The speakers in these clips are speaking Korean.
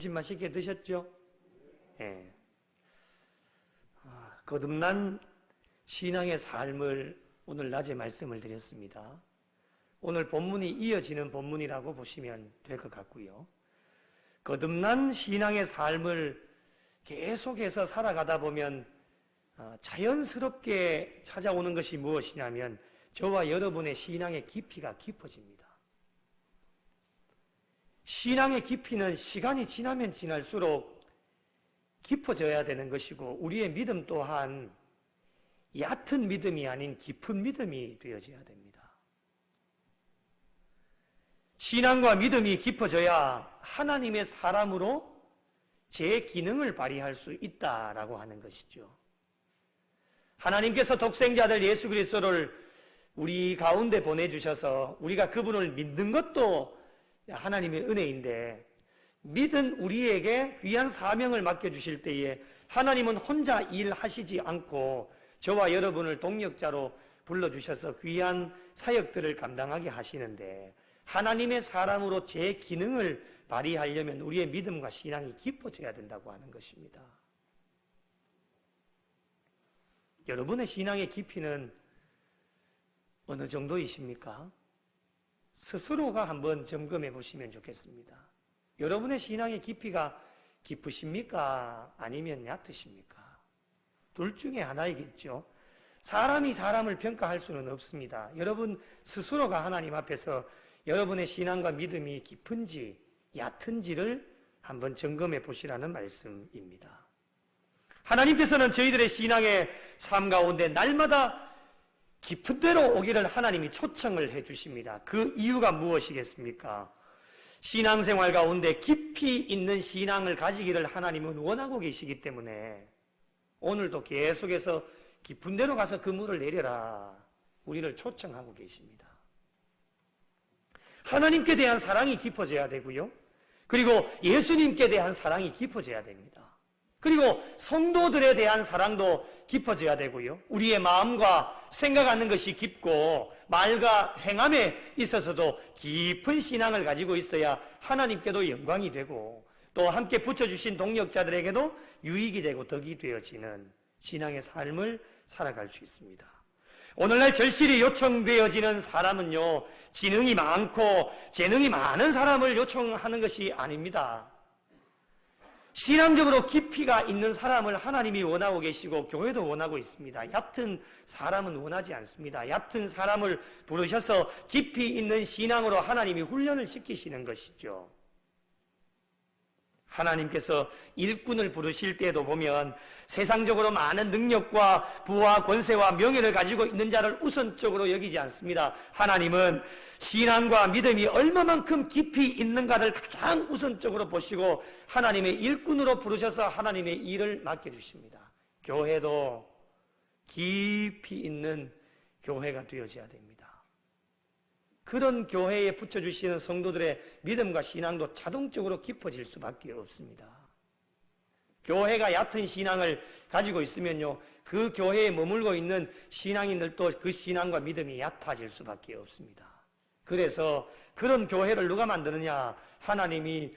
맛있게 드셨죠? 예. 거듭난 신앙의 삶을 오늘 낮에 말씀을 드렸습니다. 오늘 본문이 이어지는 본문이라고 보시면 될 것 같고요. 거듭난 신앙의 삶을 계속해서 살아가다 보면 자연스럽게 찾아오는 것이 무엇이냐면 저와 여러분의 신앙의 깊이가 깊어집니다. 신앙의 깊이는 시간이 지나면 지날수록 깊어져야 되는 것이고 우리의 믿음 또한 얕은 믿음이 아닌 깊은 믿음이 되어져야 됩니다. 신앙과 믿음이 깊어져야 하나님의 사람으로 제 기능을 발휘할 수 있다라고 하는 것이죠. 하나님께서 독생자들 예수 그리스도를 우리 가운데 보내주셔서 우리가 그분을 믿는 것도 하나님의 은혜인데 믿은 우리에게 귀한 사명을 맡겨주실 때에 하나님은 혼자 일하시지 않고 저와 여러분을 동역자로 불러주셔서 귀한 사역들을 감당하게 하시는데 하나님의 사람으로 제 기능을 발휘하려면 우리의 믿음과 신앙이 깊어져야 된다고 하는 것입니다. 여러분의 신앙의 깊이는 어느 정도이십니까? 스스로가 한번 점검해 보시면 좋겠습니다. 여러분의 신앙의 깊이가 깊으십니까? 아니면 얕으십니까? 둘 중에 하나이겠죠. 사람이 사람을 평가할 수는 없습니다. 여러분 스스로가 하나님 앞에서 여러분의 신앙과 믿음이 깊은지 얕은지를 한번 점검해 보시라는 말씀입니다. 하나님께서는 저희들의 신앙의 삶 가운데 날마다 깊은 데로 오기를 하나님이 초청을 해주십니다. 그 이유가 무엇이겠습니까? 신앙생활 가운데 깊이 있는 신앙을 가지기를 하나님은 원하고 계시기 때문에 오늘도 계속해서 깊은 데로 가서 그 물을 내려라 우리를 초청하고 계십니다. 하나님께 대한 사랑이 깊어져야 되고요. 그리고 예수님께 대한 사랑이 깊어져야 됩니다. 그리고 성도들에 대한 사랑도 깊어져야 되고요. 우리의 마음과 생각하는 것이 깊고 말과 행함에 있어서도 깊은 신앙을 가지고 있어야 하나님께도 영광이 되고 또 함께 붙여주신 동역자들에게도 유익이 되고 덕이 되어지는 신앙의 삶을 살아갈 수 있습니다. 오늘날 절실히 요청되어지는 사람은요, 지능이 많고 재능이 많은 사람을 요청하는 것이 아닙니다. 신앙적으로 깊이가 있는 사람을 하나님이 원하고 계시고 교회도 원하고 있습니다. 얕은 사람은 원하지 않습니다. 얕은 사람을 부르셔서 깊이 있는 신앙으로 하나님이 훈련을 시키시는 것이죠. 하나님께서 일꾼을 부르실 때도 보면 세상적으로 많은 능력과 부와 권세와 명예를 가지고 있는 자를 우선적으로 여기지 않습니다. 하나님은 신앙과 믿음이 얼마만큼 깊이 있는가를 가장 우선적으로 보시고 하나님의 일꾼으로 부르셔서 하나님의 일을 맡겨주십니다. 교회도 깊이 있는 교회가 되어져야 됩니다. 그런 교회에 붙여주시는 성도들의 믿음과 신앙도 자동적으로 깊어질 수밖에 없습니다. 교회가 얕은 신앙을 가지고 있으면요, 그 교회에 머물고 있는 신앙인들도 그 신앙과 믿음이 얕아질 수밖에 없습니다. 그래서 그런 교회를 누가 만드느냐? 하나님이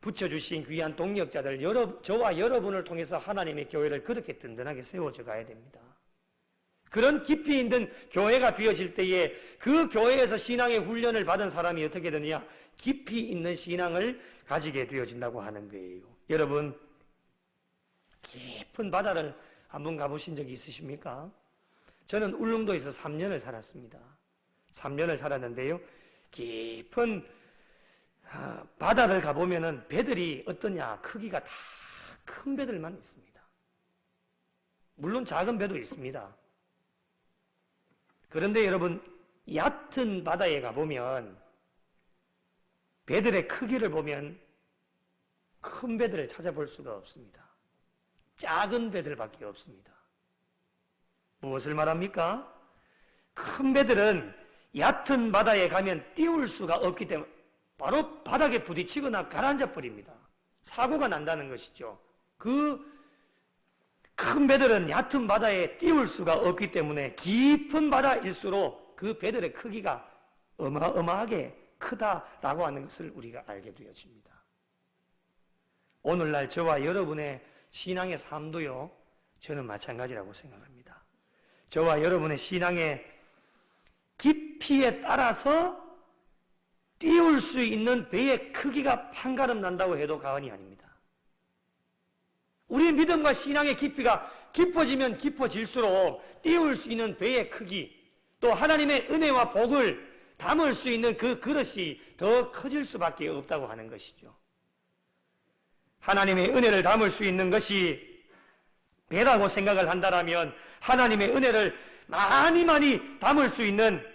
붙여주신 귀한 동역자들, 저와 여러분을 통해서 하나님의 교회를 그렇게 든든하게 세워져 가야 됩니다. 그런 깊이 있는 교회가 되어질 때에 그 교회에서 신앙의 훈련을 받은 사람이 어떻게 되느냐? 깊이 있는 신앙을 가지게 되어진다고 하는 거예요. 여러분, 깊은 바다를 한번 가보신 적이 있으십니까? 저는 울릉도에서 3년을 살았습니다. 3년을 살았는데요. 깊은 바다를 가보면은 배들이 어떠냐? 크기가 다 큰 배들만 있습니다. 물론 작은 배도 있습니다. 그런데 여러분, 얕은 바다에 가보면 배들의 크기를 보면 큰 배들을 찾아볼 수가 없습니다. 작은 배들밖에 없습니다. 무엇을 말합니까? 큰 배들은 얕은 바다에 가면 띄울 수가 없기 때문에 바로 바닥에 부딪히거나 가라앉아 버립니다. 사고가 난다는 것이죠. 그 큰 배들은 얕은 바다에 띄울 수가 없기 때문에 깊은 바다일수록 그 배들의 크기가 어마어마하게 크다라고 하는 것을 우리가 알게 되어집니다. 오늘날 저와 여러분의 신앙의 삶도요, 저는 마찬가지라고 생각합니다. 저와 여러분의 신앙의 깊이에 따라서 띄울 수 있는 배의 크기가 판가름 난다고 해도 과언이 아닙니다. 우리의 믿음과 신앙의 깊이가 깊어지면 깊어질수록 띄울 수 있는 배의 크기, 또 하나님의 은혜와 복을 담을 수 있는 그 그릇이 더 커질 수밖에 없다고 하는 것이죠. 하나님의 은혜를 담을 수 있는 것이 배라고 생각을 한다면 하나님의 은혜를 많이 담을 수 있는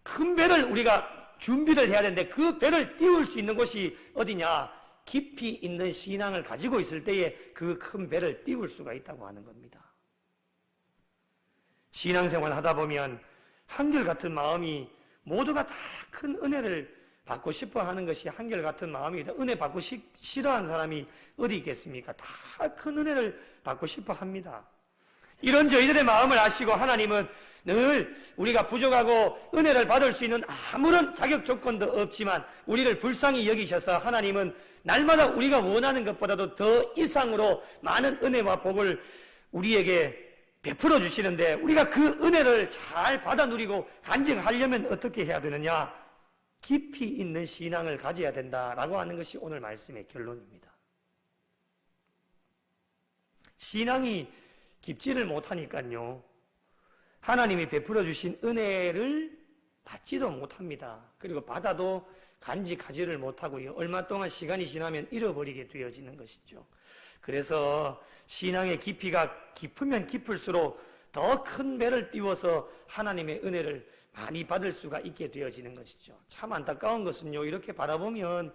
큰 배를 우리가 준비를 해야 되는데, 그 배를 띄울 수 있는 곳이 어디냐? 깊이 있는 신앙을 가지고 있을 때에 그 큰 배를 띄울 수가 있다고 하는 겁니다. 신앙생활 하다 보면 한결같은 마음이, 모두가 다 큰 은혜를 받고 싶어 하는 것이 한결같은 마음이다. 은혜 받고 싫어하는 사람이 어디 있겠습니까? 다 큰 은혜를 받고 싶어 합니다. 이런 저희들의 마음을 아시고 하나님은 늘 우리가 부족하고 은혜를 받을 수 있는 아무런 자격 조건도 없지만 우리를 불쌍히 여기셔서 하나님은 날마다 우리가 원하는 것보다도 더 이상으로 많은 은혜와 복을 우리에게 베풀어 주시는데, 우리가 그 은혜를 잘 받아 누리고 간직하려면 어떻게 해야 되느냐? 깊이 있는 신앙을 가져야 된다라고 하는 것이 오늘 말씀의 결론입니다. 신앙이 깊지를 못하니까요, 하나님이 베풀어 주신 은혜를 받지도 못합니다. 그리고 받아도 간직하지를 못하고요, 얼마 동안 시간이 지나면 잃어버리게 되어지는 것이죠. 그래서 신앙의 깊이가 깊으면 깊을수록 더 큰 배를 띄워서 하나님의 은혜를 많이 받을 수가 있게 되어지는 것이죠. 참 안타까운 것은요, 이렇게 바라보면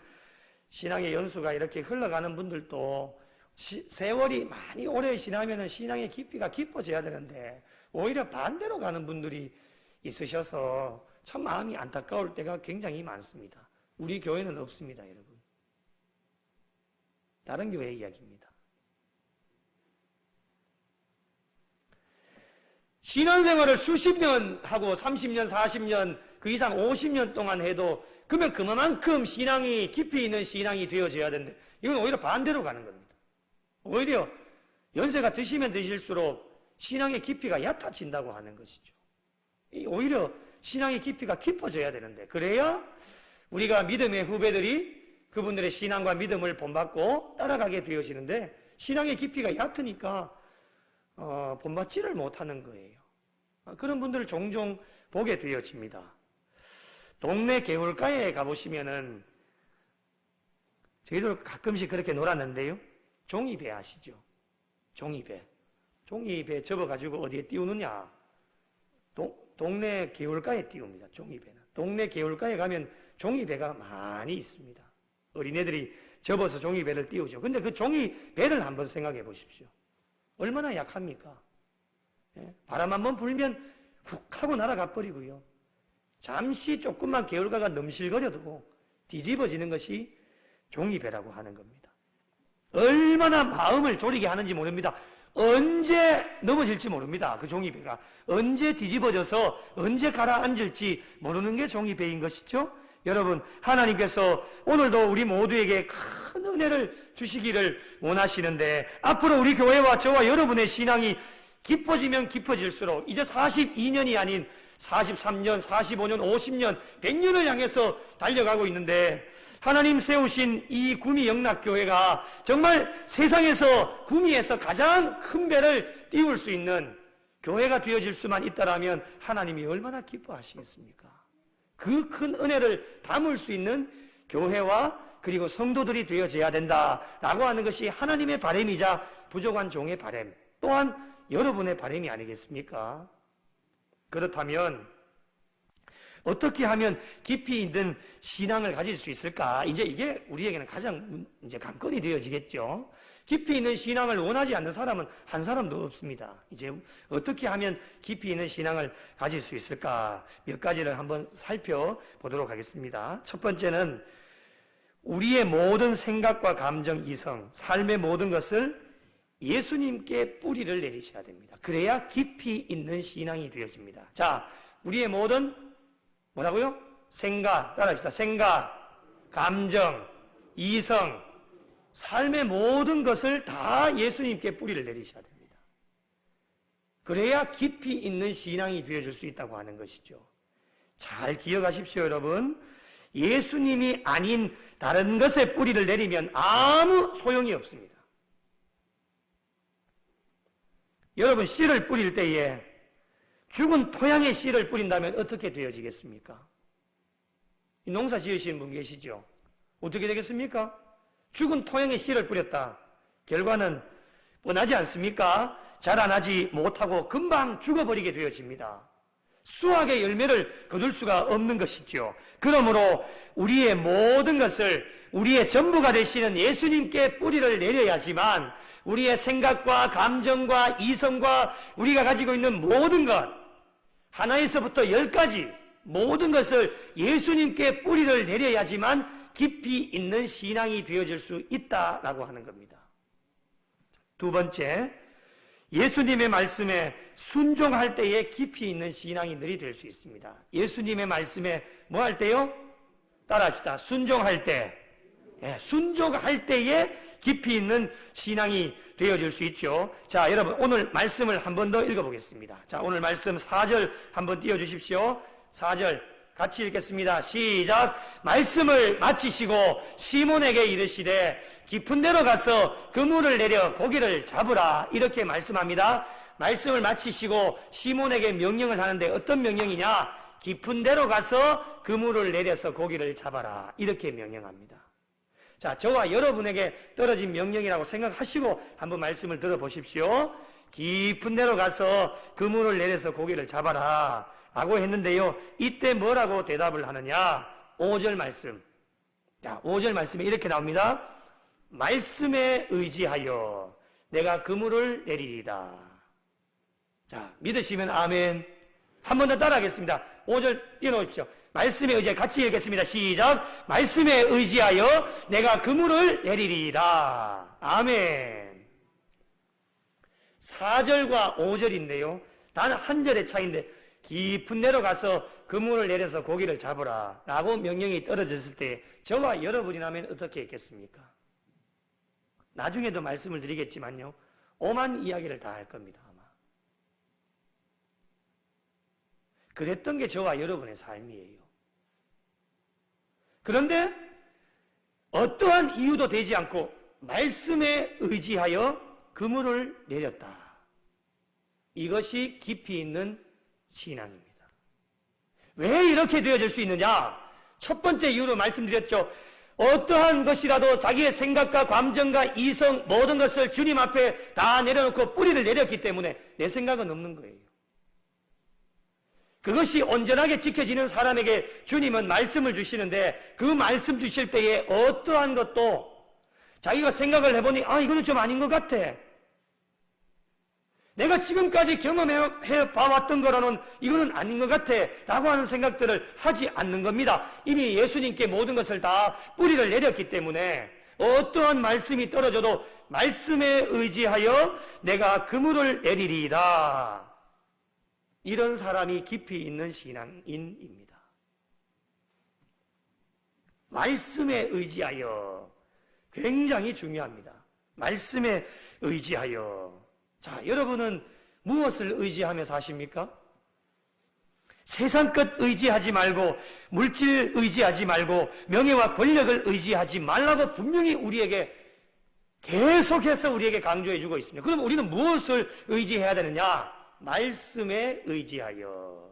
신앙의 연수가 이렇게 흘러가는 분들도 세월이 많이 오래 지나면 신앙의 깊이가 깊어져야 되는데 오히려 반대로 가는 분들이 있으셔서 참 마음이 안타까울 때가 굉장히 많습니다. 우리 교회는 없습니다, 여러분. 다른 교회 이야기입니다. 신앙생활을 수십 년 하고 30년, 40년, 그 이상 50년 동안 해도 그러면 그만큼 신앙이 깊이 있는 신앙이 되어져야 되는데 이건 오히려 반대로 가는 겁니다. 오히려 연세가 드시면 드실수록 신앙의 깊이가 얕아진다고 하는 것이죠. 오히려 신앙의 깊이가 깊어져야 되는데, 그래야 우리가 믿음의 후배들이 그분들의 신앙과 믿음을 본받고 따라가게 되어지는데, 신앙의 깊이가 얕으니까 본받지를 못하는 거예요. 그런 분들을 종종 보게 되어집니다. 동네 개울가에 가보시면은 저희도 가끔씩 그렇게 놀았는데요, 종이배 아시죠? 종이배 접어가지고 어디에 띄우느냐? 동네 개울가에 띄웁니다. 종이배는. 동네 개울가에 가면 종이배가 많이 있습니다. 어린애들이 접어서 종이배를 띄우죠. 근데 그 종이배를 한번 생각해 보십시오. 얼마나 약합니까? 바람 한번 불면 훅 하고 날아가 버리고요, 잠시 조금만 개울가가 넘실거려도 뒤집어지는 것이 종이배라고 하는 겁니다. 얼마나 마음을 졸이게 하는지 모릅니다. 언제 넘어질지 모릅니다. 그 종이배가 언제 뒤집어져서 언제 가라앉을지 모르는 게 종이배인 것이죠. 여러분, 하나님께서 오늘도 우리 모두에게 큰 은혜를 주시기를 원하시는데, 앞으로 우리 교회와 저와 여러분의 신앙이 깊어지면 깊어질수록 이제 42년이 아닌 43년, 45년, 50년, 100년을 향해서 달려가고 있는데, 하나님 세우신 이 구미 영락교회가 정말 세상에서 구미에서 가장 큰 배를 띄울 수 있는 교회가 되어질 수만 있다면 하나님이 얼마나 기뻐하시겠습니까? 그 큰 은혜를 담을 수 있는 교회와 그리고 성도들이 되어져야 된다라고 하는 것이 하나님의 바람이자 부족한 종의 바람, 또한 여러분의 바람이 아니겠습니까? 그렇다면 어떻게 하면 깊이 있는 신앙을 가질 수 있을까? 이제 이게 우리에게는 가장 이제 관건이 되어지겠죠. 깊이 있는 신앙을 원하지 않는 사람은 한 사람도 없습니다. 이제 어떻게 하면 깊이 있는 신앙을 가질 수 있을까? 몇 가지를 한번 살펴보도록 하겠습니다. 첫 번째는 우리의 모든 생각과 감정, 이성, 삶의 모든 것을 예수님께 뿌리를 내리셔야 됩니다. 그래야 깊이 있는 신앙이 되어집니다. 자, 우리의 모든 생각, 따라합시다. 생각, 감정, 이성, 삶의 모든 것을 다 예수님께 뿌리를 내리셔야 됩니다. 그래야 깊이 있는 신앙이 되어질 수 있다고 하는 것이죠. 잘 기억하십시오, 여러분. 예수님이 아닌 다른 것에 뿌리를 내리면 아무 소용이 없습니다. 여러분, 씨를 뿌릴 때에 죽은 토양에 씨를 뿌린다면 어떻게 되어지겠습니까? 농사 지으시는 분 계시죠? 어떻게 되겠습니까? 죽은 토양에 씨를 뿌렸다. 결과는 뻔하지 않습니까? 자라나지 못하고 금방 죽어버리게 되어집니다. 수확의 열매를 거둘 수가 없는 것이죠. 그러므로 우리의 모든 것을 우리의 전부가 되시는 예수님께 뿌리를 내려야지만 우리의 생각과 감정과 이성과 우리가 가지고 있는 모든 것, 하나에서부터 10가지 모든 것을 예수님께 뿌리를 내려야지만 깊이 있는 신앙이 되어질 수 있다라고 하는 겁니다. 두 번째, 예수님의 말씀에 순종할 때에 깊이 있는 신앙이 늘이 될 수 있습니다. 예수님의 말씀에 뭐 할 때요? 따라합시다. 순종할 때. 순종할 때에 깊이 있는 신앙이 되어질 수 있죠. 자, 여러분 오늘 말씀을 한 번 더 읽어보겠습니다. 자, 오늘 말씀 4절 한번 띄워주십시오. 4절 같이 읽겠습니다. 시작. 말씀을 마치시고 시몬에게 이르시되 깊은 데로 가서 그물을 내려 고기를 잡으라. 이렇게 말씀합니다. 말씀을 마치시고 시몬에게 명령을 하는데 어떤 명령이냐? 깊은 데로 가서 그물을 내려서 고기를 잡아라. 이렇게 명령합니다. 자, 저와 여러분에게 떨어진 명령이라고 생각하시고 한번 말씀을 들어보십시오. 깊은 데로 가서 그물을 내려서 고기를 잡아라 라고 했는데요, 이때 뭐라고 대답을 하느냐? 5절 말씀. 자, 5절 말씀에 이렇게 나옵니다. 말씀에 의지하여 내가 그물을 내리리다. 자, 믿으시면 아멘. 한 번 더 따라하겠습니다. 5절 띄워놓으십시오. 말씀에 의지하여 같이 읽겠습니다. 시작. 말씀에 의지하여 내가 그물을 내리리다. 아멘. 4절과 5절인데요, 단 한 절의 차이인데 깊은 데로 가서 그물을 내려서 고기를 잡으라 라고 명령이 떨어졌을 때 저와 여러분이라면 어떻게 했겠습니까? 나중에도 말씀을 드리겠지만요, 오만 이야기를 다 할 겁니다. 아마 그랬던 게 저와 여러분의 삶이에요. 그런데 어떠한 이유도 되지 않고 말씀에 의지하여 그물을 내렸다. 이것이 깊이 있는 신앙입니다. 왜 이렇게 되어질 수 있느냐? 첫 번째 이유로 말씀드렸죠. 어떠한 것이라도 자기의 생각과 감정과 이성 모든 것을 주님 앞에 다 내려놓고 뿌리를 내렸기 때문에 내 생각은 없는 거예요. 그것이 온전하게 지켜지는 사람에게 주님은 말씀을 주시는데 그 말씀 주실 때에 어떠한 것도 자기가 생각을 해보니 이거는 좀 아닌 것 같아. 내가 지금까지 경험해 봐왔던 거로는 이거는 아닌 것 같아 라고 하는 생각들을 하지 않는 겁니다. 이미 예수님께 모든 것을 다 뿌리를 내렸기 때문에 어떠한 말씀이 떨어져도 말씀에 의지하여 내가 그물을 내리리이다. 이런 사람이 깊이 있는 신앙인입니다. 말씀에 의지하여 굉장히 중요합니다. 말씀에 의지하여. 자, 여러분은 무엇을 의지하며 사십니까? 세상 것 의지하지 말고 물질 의지하지 말고 명예와 권력을 의지하지 말라고 분명히 우리에게 계속해서 우리에게 강조해 주고 있습니다. 그럼 우리는 무엇을 의지해야 되느냐? 말씀에 의지하여.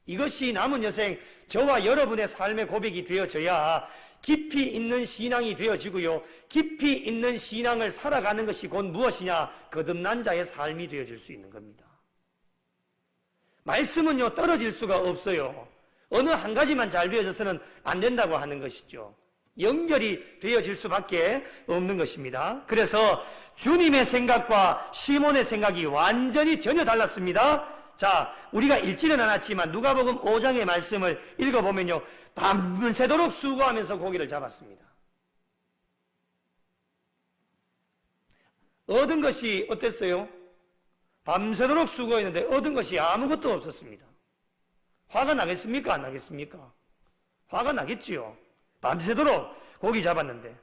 이것이 남은 여생 저와 여러분의 삶의 고백이 되어져야 깊이 있는 신앙이 되어지고요, 깊이 있는 신앙을 살아가는 것이 곧 무엇이냐? 거듭난 자의 삶이 되어질 수 있는 겁니다. 말씀은요, 떨어질 수가 없어요. 어느 한 가지만 잘 되어져서는 안 된다고 하는 것이죠. 연결이 되어질 수밖에 없는 것입니다. 그래서 주님의 생각과 시몬의 생각이 완전히 전혀 달랐습니다. 자, 우리가 읽지는 않았지만 누가복음 5장의 말씀을 읽어보면요, 밤새도록 수고하면서 고기를 잡았습니다. 얻은 것이 어땠어요? 밤새도록 수고했는데 얻은 것이 아무것도 없었습니다. 화가 나겠습니까? 안 나겠습니까? 화가 나겠지요. 밤새도록 고기 잡았는데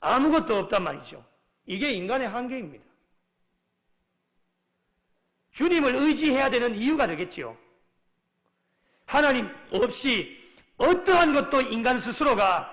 아무것도 없단 말이죠. 이게 인간의 한계입니다. 주님을 의지해야 되는 이유가 되겠지요. 하나님 없이 어떠한 것도 인간 스스로가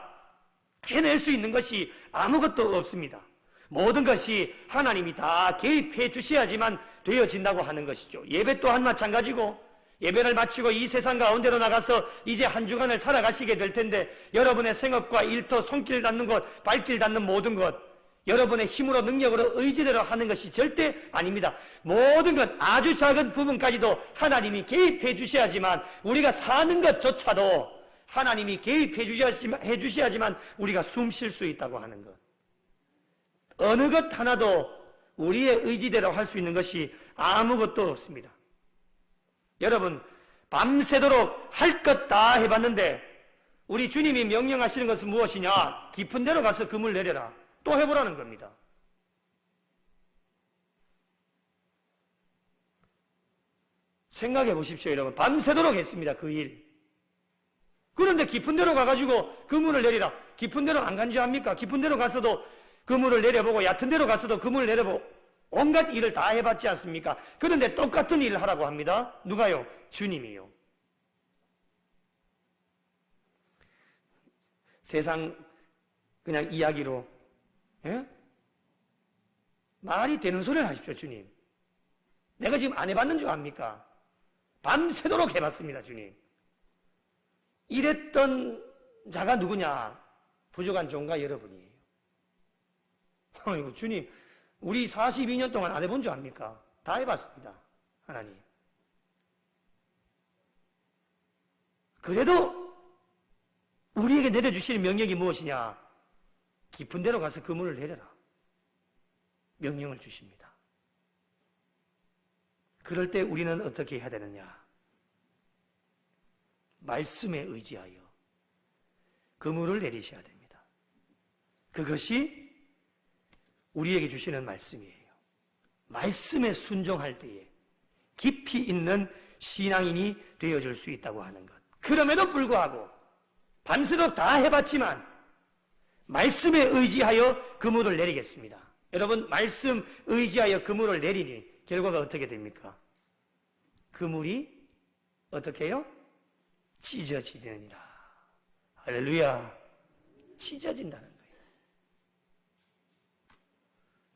해낼 수 있는 것이 아무것도 없습니다. 모든 것이 하나님이 다 개입해 주셔야지만 되어진다고 하는 것이죠. 예배 또한 마찬가지고, 예배를 마치고 이 세상 가운데로 나가서 이제 한 주간을 살아가시게 될 텐데, 여러분의 생업과 일터, 손길 닿는 것, 발길 닿는 모든 것, 여러분의 힘으로 능력으로 의지대로 하는 것이 절대 아닙니다. 모든 것, 아주 작은 부분까지도 하나님이 개입해 주셔야지만, 우리가 사는 것조차도 하나님이 개입해 주셔야지만 우리가 숨 쉴 수 있다고 하는 것. 어느 것 하나도 우리의 의지대로 할 수 있는 것이 아무것도 없습니다. 여러분, 밤새도록 할 것 다 해봤는데 우리 주님이 명령하시는 것은 무엇이냐? 깊은 데로 가서 금을 내려라. 또 해보라는 겁니다. 생각해 보십시오, 여러분. 밤새도록 했습니다, 그 일. 그런데 깊은 데로 가가지고 그물을 내리라. 깊은 데로 안 간주합니까? 깊은 데로 가서도 그물을 내려보고, 얕은 데로 가서도 그물을 내려보고, 온갖 일을 다 해봤지 않습니까? 그런데 똑같은 일을 하라고 합니다. 누가요? 주님이요. 세상 그냥 이야기로, 예? 말이 되는 소리를 하십시오, 주님. 내가 지금 안 해봤는 줄 압니까? 밤새도록 해봤습니다, 주님. 이랬던 자가 누구냐? 부족한 종과 여러분이에요. 아이고, 주님, 우리 42년 동안 안 해본 줄 압니까? 다 해봤습니다, 하나님. 그래도 우리에게 내려주시는 명령이 무엇이냐? 깊은 데로 가서 그물을 내려라. 명령을 주십니다. 그럴 때 우리는 어떻게 해야 되느냐? 말씀에 의지하여 그물을 내리셔야 됩니다. 그것이 우리에게 주시는 말씀이에요. 말씀에 순종할 때에 깊이 있는 신앙인이 되어줄 수 있다고 하는 것. 그럼에도 불구하고 밤새도록 다 해봤지만 말씀에 의지하여 그물을 내리겠습니다. 여러분, 말씀 의지하여 그물을 내리니 결과가 어떻게 됩니까? 그물이 어떻게 해요? 찢어지느니라. 할렐루야. 찢어진다는 거예요.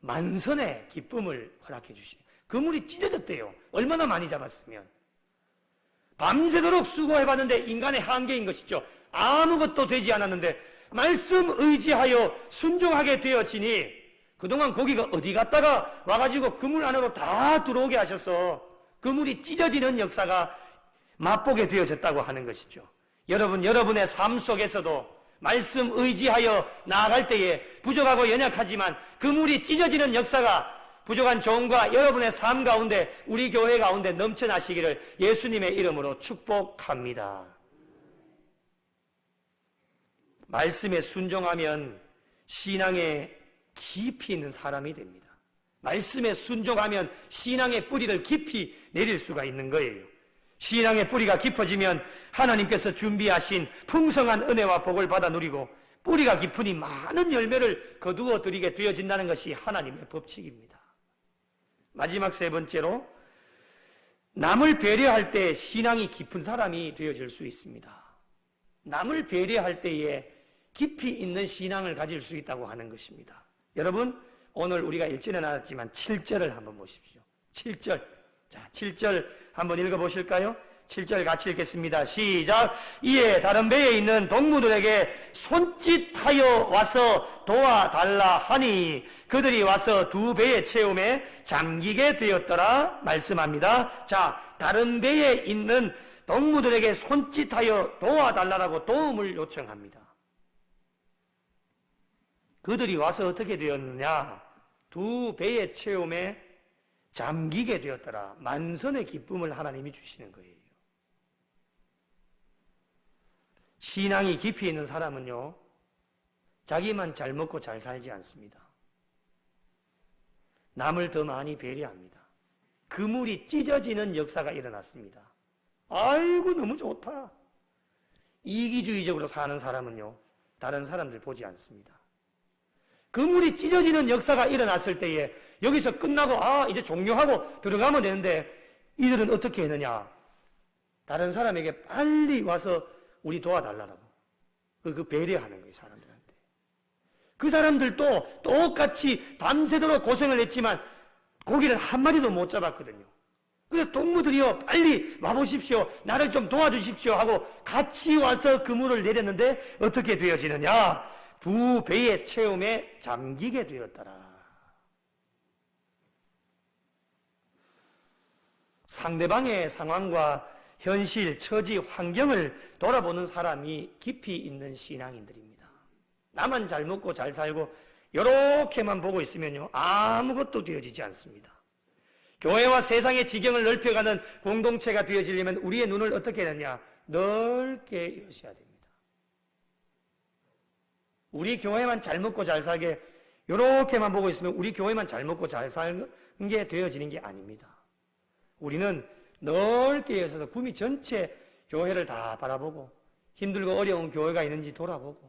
만선의 기쁨을 허락해 주시니 그물이 찢어졌대요. 얼마나 많이 잡았으면. 밤새도록 수고해봤는데 인간의 한계인 것이죠. 아무것도 되지 않았는데 말씀 의지하여 순종하게 되어지니 그동안 고기가 어디 갔다가 와가지고 그물 안으로 다 들어오게 하셔서 그물이 찢어지는 역사가 맛보게 되어졌다고 하는 것이죠. 여러분, 여러분의 삶 속에서도 말씀 의지하여 나아갈 때에 부족하고 연약하지만 그물이 찢어지는 역사가 부족한 종과 여러분의 삶 가운데, 우리 교회 가운데 넘쳐나시기를 예수님의 이름으로 축복합니다. 말씀에 순종하면 신앙에 깊이 있는 사람이 됩니다. 말씀에 순종하면 신앙의 뿌리를 깊이 내릴 수가 있는 거예요. 신앙의 뿌리가 깊어지면 하나님께서 준비하신 풍성한 은혜와 복을 받아 누리고 뿌리가 깊으니 많은 열매를 거두어 드리게 되어진다는 것이 하나님의 법칙입니다. 마지막 세 번째로, 남을 배려할 때 신앙이 깊은 사람이 되어질 수 있습니다. 남을 배려할 때에 깊이 있는 신앙을 가질 수 있다고 하는 것입니다. 여러분, 오늘 우리가 읽지는 않았지만 7절을 한번 보십시오. 7절. 자, 7절 한번 읽어보실까요? 7절 같이 읽겠습니다. 시작. 이에 다른 배에 있는 동무들에게 손짓하여 와서 도와달라 하니 그들이 와서 두 배의 채움에 잠기게 되었더라 말씀합니다. 자, 다른 배에 있는 동무들에게 손짓하여 도와달라고 도움을 요청합니다. 그들이 와서 어떻게 되었느냐? 두 배의 채움에 잠기게 되었더라. 만선의 기쁨을 하나님이 주시는 거예요. 신앙이 깊이 있는 사람은요, 자기만 잘 먹고 잘 살지 않습니다. 남을 더 많이 배려합니다. 그물이 찢어지는 역사가 일어났습니다. 아이고, 너무 좋다. 이기주의적으로 사는 사람은요, 다른 사람들 보지 않습니다. 그물이 찢어지는 역사가 일어났을 때에 여기서 끝나고 이제 종료하고 들어가면 되는데 이들은 어떻게 했느냐? 다른 사람에게 빨리 와서 우리 도와달라고. 그 배려하는 거예요, 사람들한테. 그 사람들도 똑같이 밤새도록 고생을 했지만 고기를 한 마리도 못 잡았거든요. 그래서 동무들이요, 빨리 와보십시오. 나를 좀 도와주십시오 하고 같이 와서 그물을 내렸는데 어떻게 되어지느냐? 두 배의 체험에 잠기게 되었더라. 상대방의 상황과 현실, 처지, 환경을 돌아보는 사람이 깊이 있는 신앙인들입니다. 나만 잘 먹고 잘 살고 이렇게만 보고 있으면요, 아무것도 되어지지 않습니다. 교회와 세상의 지경을 넓혀가는 공동체가 되어지려면 우리의 눈을 어떻게 해야 되냐? 넓게 여셔야 됩니다. 우리 교회만 잘 먹고 잘 살게 이렇게만 보고 있으면 우리 교회만 잘 먹고 잘 사는 게 되어지는 게 아닙니다. 우리는 넓게 여셔서 구미 전체 교회를 다 바라보고 힘들고 어려운 교회가 있는지 돌아보고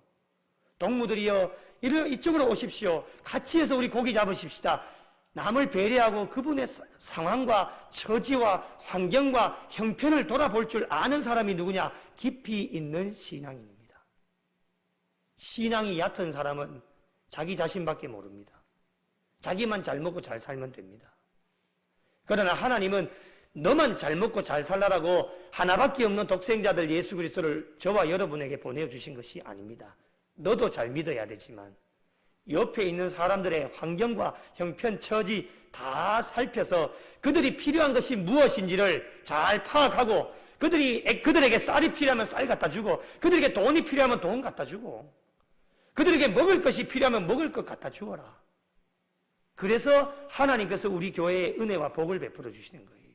동무들이여 이쪽으로 오십시오. 같이 해서 우리 고기 잡으십시다. 남을 배려하고 그분의 상황과 처지와 환경과 형편을 돌아볼 줄 아는 사람이 누구냐? 깊이 있는 신앙인입니다. 신앙이 얕은 사람은 자기 자신밖에 모릅니다. 자기만 잘 먹고 잘 살면 됩니다. 그러나 하나님은 너만 잘 먹고 잘 살라라고 하나밖에 없는 독생자들 예수 그리스도를 저와 여러분에게 보내주신 것이 아닙니다. 너도 잘 믿어야 되지만 옆에 있는 사람들의 환경과 형편, 처지 다 살펴서 그들이 필요한 것이 무엇인지를 잘 파악하고 그들에게 쌀이 필요하면 쌀 갖다 주고 그들에게 돈이 필요하면 돈 갖다 주고 그들에게 먹을 것이 필요하면 먹을 것 갖다 주어라. 그래서 하나님께서 우리 교회에 은혜와 복을 베풀어 주시는 거예요.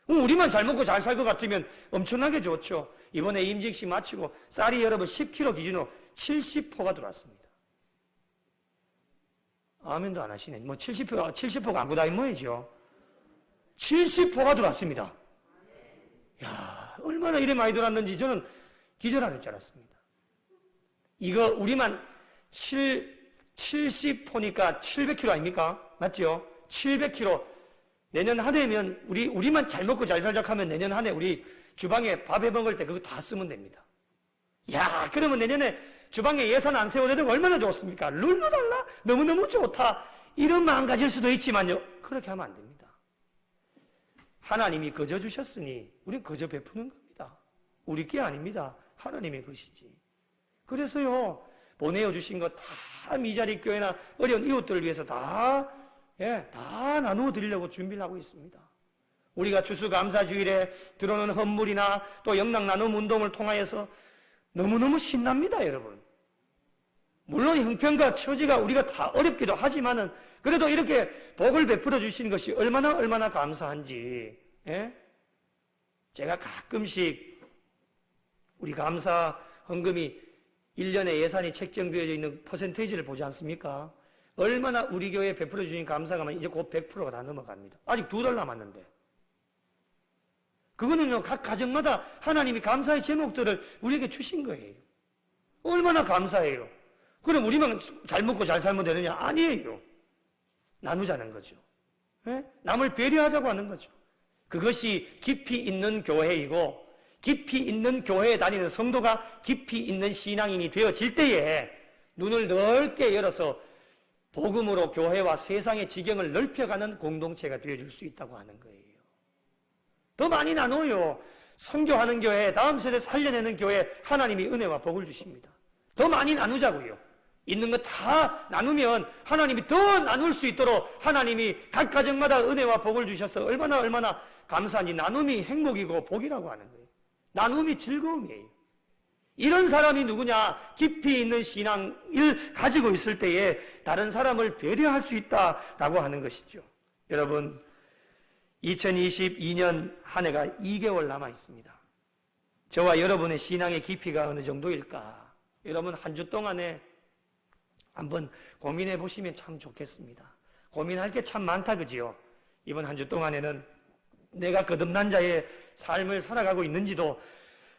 우리만 잘 먹고 잘 살 것 같으면 엄청나게 좋죠. 이번에 임직식 마치고 쌀이 여러분 10kg 기준으로 70포가 들어왔습니다. 아멘도 안 하시네. 70포가 안고 다니면 뭐이죠? 70포가 들어왔습니다. 야, 얼마나 이래 많이 들어왔는지 저는 기절하는 줄 알았습니다. 이거 우리만 70포니까 700kg 아닙니까? 맞죠? 700kg. 내년 한 해면 우리만 잘 먹고 잘 살자 하면 내년 한 해 우리 주방에 밥 해 먹을 때 그거 다 쓰면 됩니다. 야, 그러면 내년에 주방에 예산 안 세워도 얼마나 좋습니까? 룰루랄라 너무너무 좋다. 이런 마음 가질 수도 있지만요. 그렇게 하면 안 됩니다. 하나님이 거저 주셨으니 우리는 거저 베푸는 겁니다. 우리 게 아닙니다. 하나님의 것이지. 그래서요. 보내어 주신 거 다 미자리 교회나 어려운 이웃들을 위해서 다 나누어 드리려고 준비를 하고 있습니다. 우리가 추수감사주일에 들어오는 헌물이나 또 영락 나눔 운동을 통하여서 너무너무 신납니다, 여러분. 물론 형편과 처지가 우리가 다 어렵기도 하지만은 그래도 이렇게 복을 베풀어 주시는 것이 얼마나 감사한지. 제가 가끔씩 우리 감사 헌금이 1년에 예산이 책정되어 있는 퍼센테이지를 보지 않습니까? 얼마나 우리 교회에 베풀어 주신 감사가 이제 곧 100%가 다 넘어갑니다. 아직 2달 남았는데. 그거는요, 각 가정마다 하나님이 감사의 제목들을 우리에게 주신 거예요. 얼마나 감사해요. 그럼 우리만 잘 먹고 잘 살면 되느냐? 아니에요. 나누자는 거죠. 남을 배려하자고 하는 거죠. 그것이 깊이 있는 교회이고, 깊이 있는 교회에 다니는 성도가 깊이 있는 신앙인이 되어질 때에 눈을 넓게 열어서 복음으로 교회와 세상의 지경을 넓혀가는 공동체가 되어줄 수 있다고 하는 거예요. 더 많이 나눠요. 선교하는 교회, 다음 세대 살려내는 교회, 하나님이 은혜와 복을 주십니다. 더 많이 나누자고요. 있는 거 다 나누면 하나님이 더 나눌 수 있도록 하나님이 각 가정마다 은혜와 복을 주셔서 얼마나 감사한지. 나눔이 행복이고 복이라고 하는 거예요. 나눔이 즐거움이에요. 이런 사람이 누구냐? 깊이 있는 신앙을 가지고 있을 때에 다른 사람을 배려할 수 있다라고 하는 것이죠. 여러분, 2022년 한 해가 2개월 남아 있습니다. 저와 여러분의 신앙의 깊이가 어느 정도일까? 여러분 한 주 동안에 한번 고민해 보시면 참 좋겠습니다. 고민할 게 참 많다, 그지요? 이번 한 주 동안에는 내가 거듭난 자의 삶을 살아가고 있는지도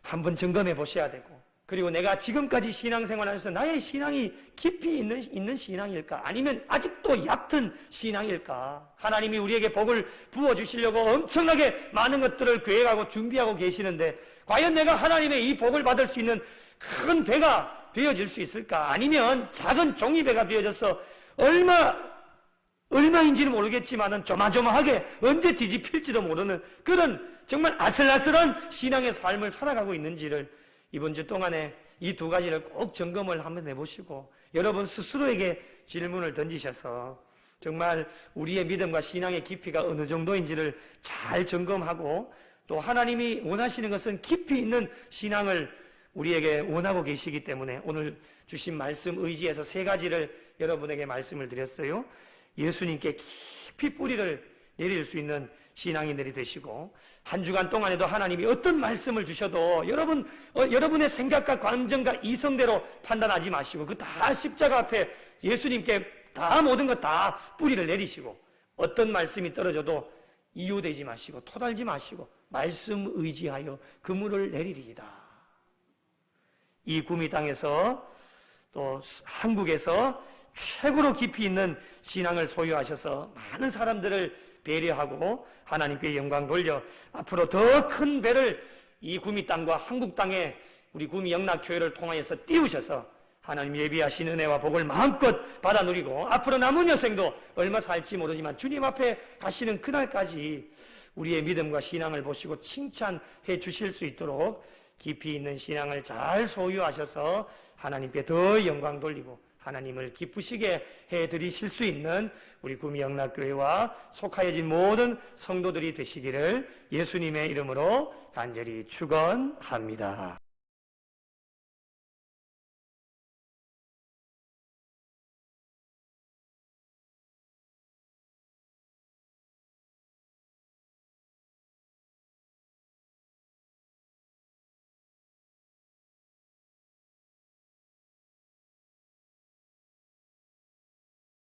한번 점검해 보셔야 되고, 그리고 내가 지금까지 신앙생활하면서 나의 신앙이 깊이 있는 신앙일까? 아니면 아직도 얕은 신앙일까? 하나님이 우리에게 복을 부어주시려고 엄청나게 많은 것들을 계획하고 준비하고 계시는데 과연 내가 하나님의 이 복을 받을 수 있는 큰 배가 되어질 수 있을까? 아니면 작은 종이배가 되어져서 얼마인지는 모르겠지만은 조마조마하게 언제 뒤집힐지도 모르는 그런 정말 아슬아슬한 신앙의 삶을 살아가고 있는지를 이번 주 동안에 이 두 가지를 꼭 점검을 한번 해보시고 여러분 스스로에게 질문을 던지셔서 정말 우리의 믿음과 신앙의 깊이가 어느 정도인지를 잘 점검하고 또 하나님이 원하시는 것은 깊이 있는 신앙을 우리에게 원하고 계시기 때문에 오늘 주신 말씀 의지해서 세 가지를 여러분에게 말씀을 드렸어요. 예수님께 깊이 뿌리를 내릴 수 있는 신앙인들이 되시고 한 주간 동안에도 하나님이 어떤 말씀을 주셔도 여러분의 생각과 감정과 이성대로 판단하지 마시고 그 다 십자가 앞에 예수님께 다 모든 것 다 뿌리를 내리시고 어떤 말씀이 떨어져도 이유되지 마시고 토달지 마시고 말씀 의지하여 그물을 내리리이다. 이 구미 땅에서 또 한국에서 최고로 깊이 있는 신앙을 소유하셔서 많은 사람들을 배려하고 하나님께 영광 돌려 앞으로 더 큰 배를 이 구미 땅과 한국 땅에 우리 구미 영락교회를 통하여서 띄우셔서 하나님 예비하신 은혜와 복을 마음껏 받아 누리고 앞으로 남은 여생도 얼마 살지 모르지만 주님 앞에 가시는 그날까지 우리의 믿음과 신앙을 보시고 칭찬해 주실 수 있도록 깊이 있는 신앙을 잘 소유하셔서 하나님께 더 영광 돌리고 하나님을 기쁘시게 해드리실 수 있는 우리 구미 영락교회와 속하여진 모든 성도들이 되시기를 예수님의 이름으로 간절히 축원합니다.